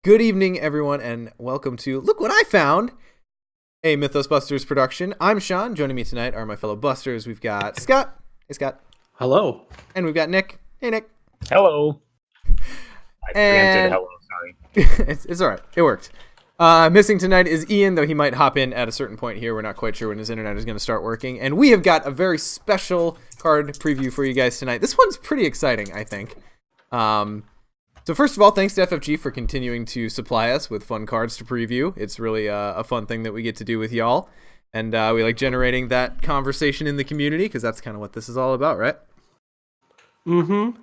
Good evening, everyone, and welcome to Look What I Found, a Mythos Busters production. I'm Sean. Joining me tonight are my fellow Busters. We've got Scott. Hey, Scott. Hello. And we've got Nick. Hey, Nick. Hello. I preempted hello, sorry. It's all right. It worked. Missing tonight is Ian, though he might hop in at a certain point here. We're not quite sure when his internet is going to start working. And we have got a very special card preview for you guys tonight. This one's pretty exciting, I think. So first of all, thanks to FFG for continuing to supply us with fun cards to preview. It's really a fun thing that we get to do with y'all. And we like generating that conversation in the community because that's kind of what this is all about, right? Mm-hmm.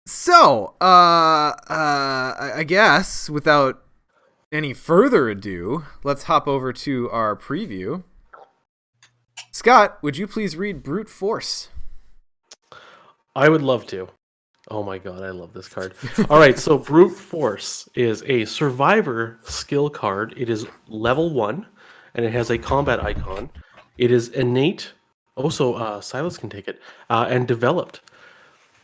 So, I guess without any further ado, let's hop over to our preview. Scott, would you please read Brute Force? I would love to. Oh my god, I love this card. All right, so Brute Force is a survivor skill card. It is level 1, and it has a combat icon. It is innate. Also, Silas can take it. And developed.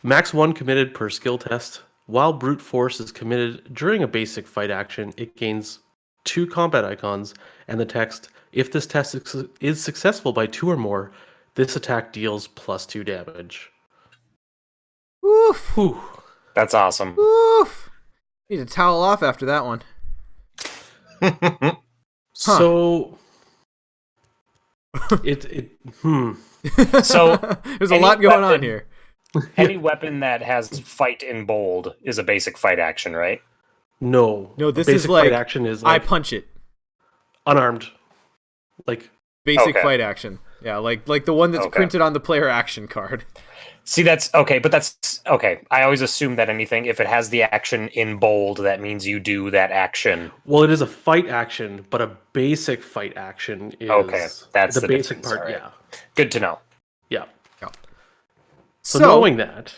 Max 1 committed per skill test. While Brute Force is committed during a basic fight action, it gains 2 combat icons and the text, if this test is successful by 2 or more, this attack deals +2 damage. Oof. Whew. That's awesome. Oof. Need to towel off after that one. So So there's a lot going on here. Any weapon that has fight in bold is a basic fight action, right? No, this basic is like fight action is I like punch it. unarmed, like Basic Okay. fight action. Yeah, like the one that's Okay. printed on the player action card. See, that's okay, but that's okay. I always assume that anything, if it has the action in bold, that means you do that action. well, it is a fight action, but a basic fight action is Okay, that's the basic difference, part. alright. Yeah, Good to know. yeah. Yeah. So knowing that,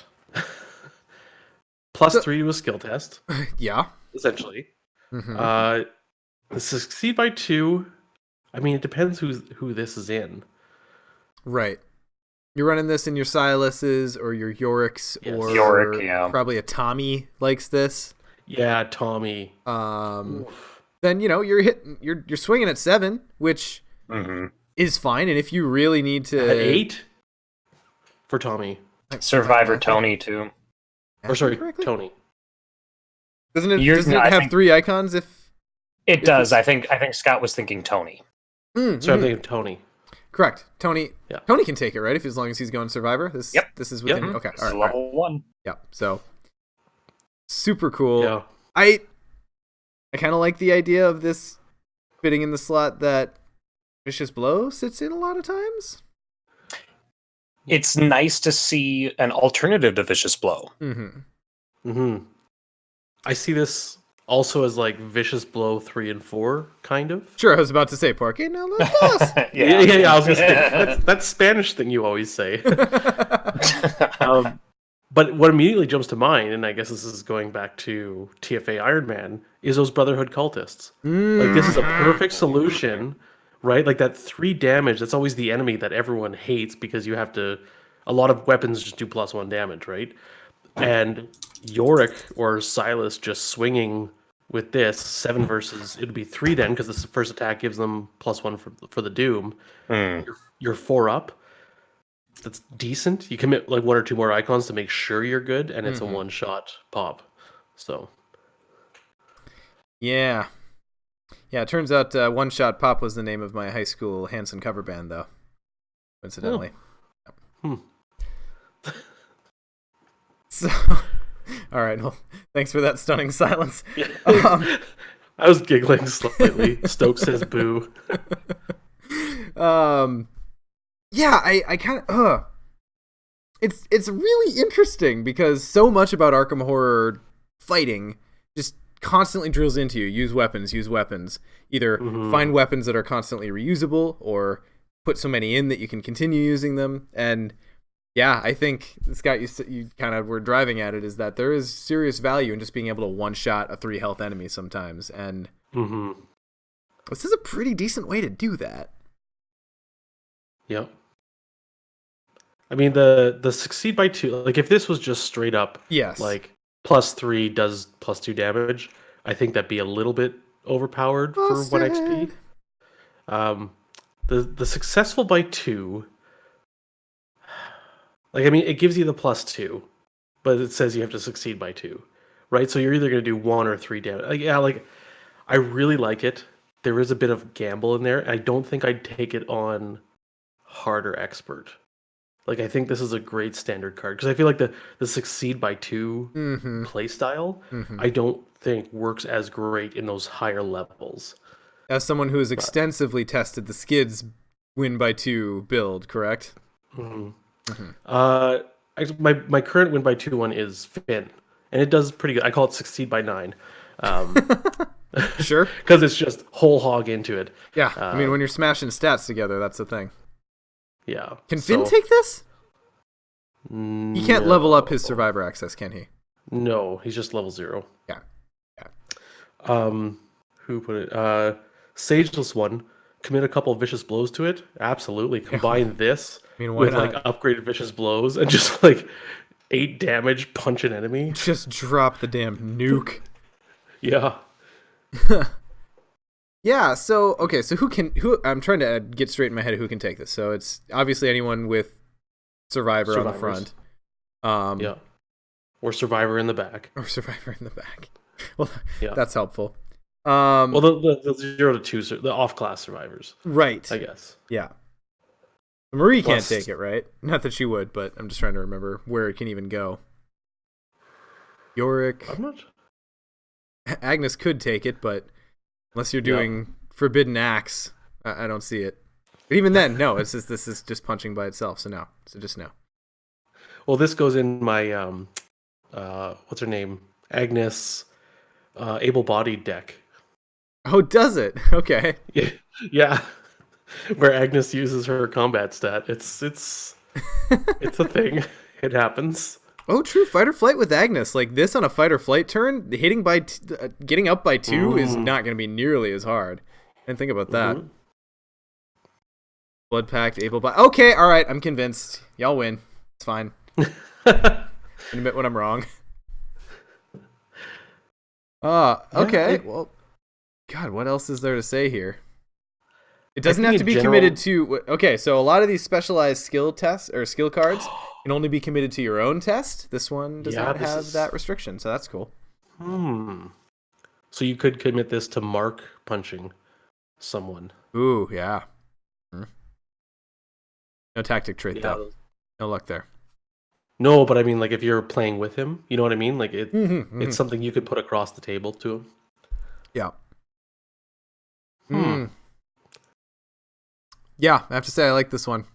+3 to a skill test, Yeah. essentially. Mhm. The succeed by 2. I mean, it depends who this is in. Right. You're running this in your Silas's or your Yorick's Yes. or Yorick, yeah. probably a Tommy likes this. Yeah, Tommy. Then you're swinging at 7, which hmm is fine. And if you really need to At 8 for Tommy. Survivor Tony, too. Or sorry, correctly? Tony. Doesn't it You're- no, I have think- 3 icons? It does. I think Scott was thinking Tony. So I'm thinking Tony. Correct. Tony. Yeah. Tony can take it, right? As long as he's going Survivor. Yep. This is within. Yep. Okay. This All is right. level 1. Yeah. So super cool. Yeah. I kind of like the idea of this fitting in the slot that Vicious Blow sits in a lot of times. It's nice to see an alternative to Vicious Blow. I see this also as like Vicious Blow 3 and 4, kind of. Sure, I was about to say Porque no Los. Yeah. I was gonna say that's Spanish thing you always say. But what immediately jumps to mind, and I guess this is going back to TFA Iron Man, is those Brotherhood cultists. Like this is a perfect solution, right? Like that 3 damage. That's always the enemy that everyone hates because you have to. A lot of weapons just do +1 damage, right? And Yorick or Silas just swinging with this 7 versus it'd be 3 then because this first attack gives them +1 for the doom. You're 4 up. That's decent. You commit like 1 or 2 more icons to make sure you're good, and it's a 1-shot pop. So Yeah. It turns out One Shot Pop was the name of my high school Hanson cover band, though. Coincidentally. So, all right. Well, thanks for that stunning silence. I was giggling slightly. Stokes says boo. Yeah, I kind of it's really interesting because so much about Arkham Horror fighting just constantly drills into you. Use weapons. Either find weapons that are constantly reusable or put so many in that you can continue using them. And yeah, I think, Scott, you kind of were driving at it, is that there is serious value in just being able to one-shot a 3 health enemy sometimes. And this is a pretty decent way to do that. Yep. I mean, the succeed by 2, like if this was just straight up, Yes. like +3 does +2 damage, I think that'd be a little bit overpowered for 1 XP. The successful by 2, like, I mean, it gives you the +2, but it says you have to succeed by 2, right? So you're either going to do 1 or 3 damage. Like, yeah, like, I really like it. There is a bit of gamble in there. I don't think I'd take it on hard or expert. Like, I think this is a great standard card because I feel like the succeed by 2 play style, I don't think works as great in those higher levels. As someone who has extensively tested the Skids win by 2 build, correct? My current win by 2 one is Finn, and it does pretty good. I call it succeed by 9. Sure. Because it's just whole hog into it. Yeah, I mean, when you're smashing stats together, that's the thing. Yeah. Can Finn take this? He can't level up his survivor access, can he? No, he's just level 0. Yeah. Who put it? Sageless one. Commit a couple of vicious blows to it. Absolutely. Combine this with like upgraded vicious blows and just like 8 damage, punch an enemy. Just drop the damn nuke. Yeah. Yeah, so who I'm trying to get straight in my head who can take this. So it's obviously anyone with Survivor on the front. Yeah. Or Survivor in the back. Well, yeah. That's helpful. Well, the 0 to 2, the off-class survivors. Right. I guess. Yeah. Marie can't take it, right? Not that she would, but I'm just trying to remember where it can even go. Yorick. I'm not. Agnes could take it, but unless you're doing Forbidden Axe, I don't see it. But even then, no. This is just punching by itself. So no. So just no. Well, this goes in my what's her name? Agnes, able-bodied deck. Oh, does it? Okay. Yeah. Where Agnes uses her combat stat. It's a thing. It happens. Oh, true. Fight or flight with Agnes. Like this on a fight or flight turn, hitting by getting up by 2 is not going to be nearly as hard. I didn't think about that. Blood Pact, able body. Okay, all right. I'm convinced. Y'all win. It's fine. Admit when I'm wrong. Okay. Well, God, what else is there to say here? It doesn't have to be committed to. Okay, so a lot of these specialized skill tests or skill cards can only be committed to your own test. This one does not have that restriction, so that's cool. So you could commit this to mark punching someone. Ooh, yeah. No tactic trait though. No luck there. No, but I mean, like if you're playing with him, you know what I mean? Like it's something you could put across the table to him. Yeah. Yeah, I have to say I like this one.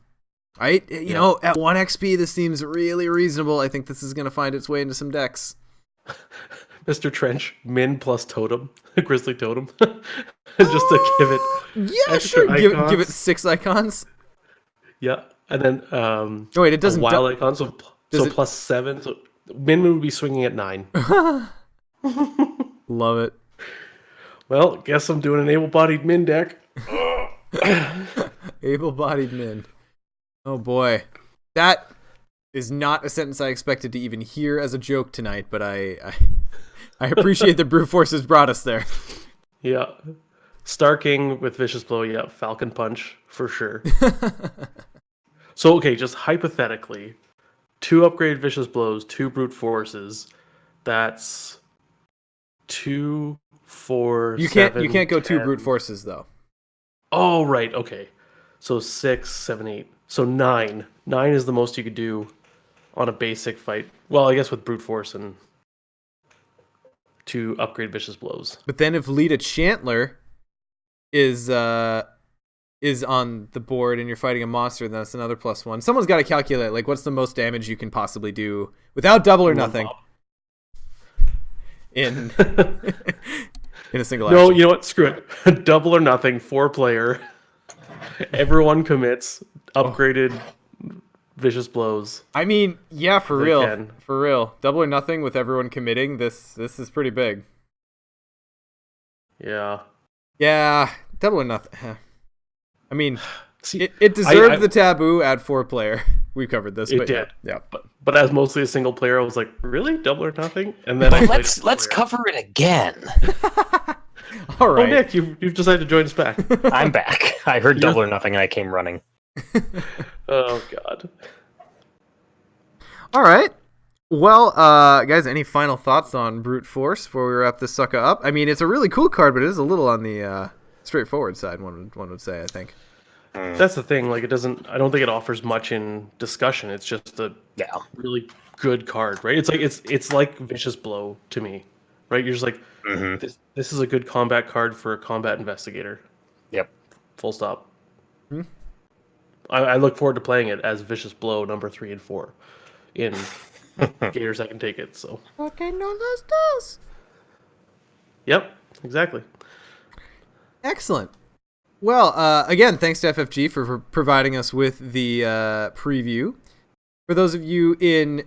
You know, at 1 XP, this seems really reasonable. I think this is going to find its way into some decks. Mr. Trench, min plus totem, grizzly totem, just to give it. Yeah, sure. Give it 6 icons. Yeah, and then wait, it doesn't wild icon, so plus 7. So min would be swinging at 9. Love it. Well, guess I'm doing an able-bodied min deck. Able-bodied min. Oh boy, that is not a sentence I expected to even hear as a joke tonight, but I appreciate that Brute Force has brought us there. Yeah. Star King with Vicious Blow, yeah, Falcon Punch, for sure. So, okay, just hypothetically, 2 upgraded Vicious Blows, 2 Brute Forces, that's 2, 4, you 7, can't go 10. 2 Brute Forces, though. Oh, right, okay. So 6, 7, 8. So 9. 9 is the most you could do on a basic fight. Well, I guess with Brute Force and 2 upgrade Vicious Blows. But then if Lita Chantler is on the board and you're fighting a monster, then that's another +1. Someone's got to calculate, like, what's the most damage you can possibly do without double or nothing in in a single action. No, you know what? Screw it. Double or nothing, 4-player. Everyone commits upgraded Vicious Blows. I mean, yeah, for real. For real. Double or nothing with everyone committing. This is pretty big. Yeah. Yeah, double or nothing. I mean, it deserved the taboo at 4-player. we covered this. It but did. Yeah. But as mostly a single player, I was like, really? Double or nothing? And then I played Let's cover it again. All Oh, right. Nick, you've decided to join us back. I'm back. I heard double or nothing and I came running. Oh, God. All right. Well, guys, any final thoughts on Brute Force before we wrap this sucker up? I mean, it's a really cool card, but it is a little on the straightforward side, one would say, I think. That's the thing. Like, I don't think it offers much in discussion. It's just a really good card, right? It's like Vicious Blow to me, right? You're just like, this is a good combat card for a combat investigator. Yep. Full stop. I look forward to playing it as Vicious Blow number 3 and 4 in Gators that can take it. So. Okay, no, those. Yep, exactly. Excellent. Well, again, thanks to FFG for providing us with the preview. For those of you in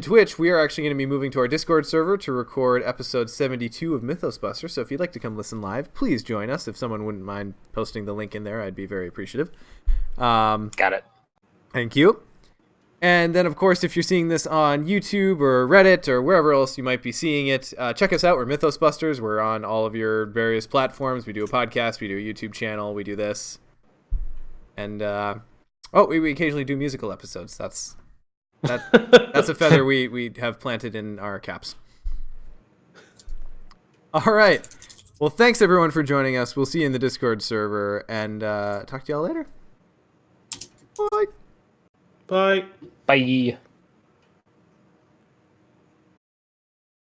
Twitch, we are actually going to be moving to our Discord server to record episode 72 of Mythos Buster. So if you'd like to come listen live, please join us. If someone wouldn't mind posting the link in there, I'd be very appreciative. Got it. Thank you. And then, of course, if you're seeing this on YouTube or Reddit or wherever else you might be seeing it, check us out. We're Mythos Busters. We're on all of your various platforms. We do a podcast. We do a YouTube channel. We do this. And, we occasionally do musical episodes. That's a feather we have planted in our caps. All right. Well, thanks, everyone, for joining us. We'll see you in the Discord server. And talk to y'all later. Bye. Bye. Bye.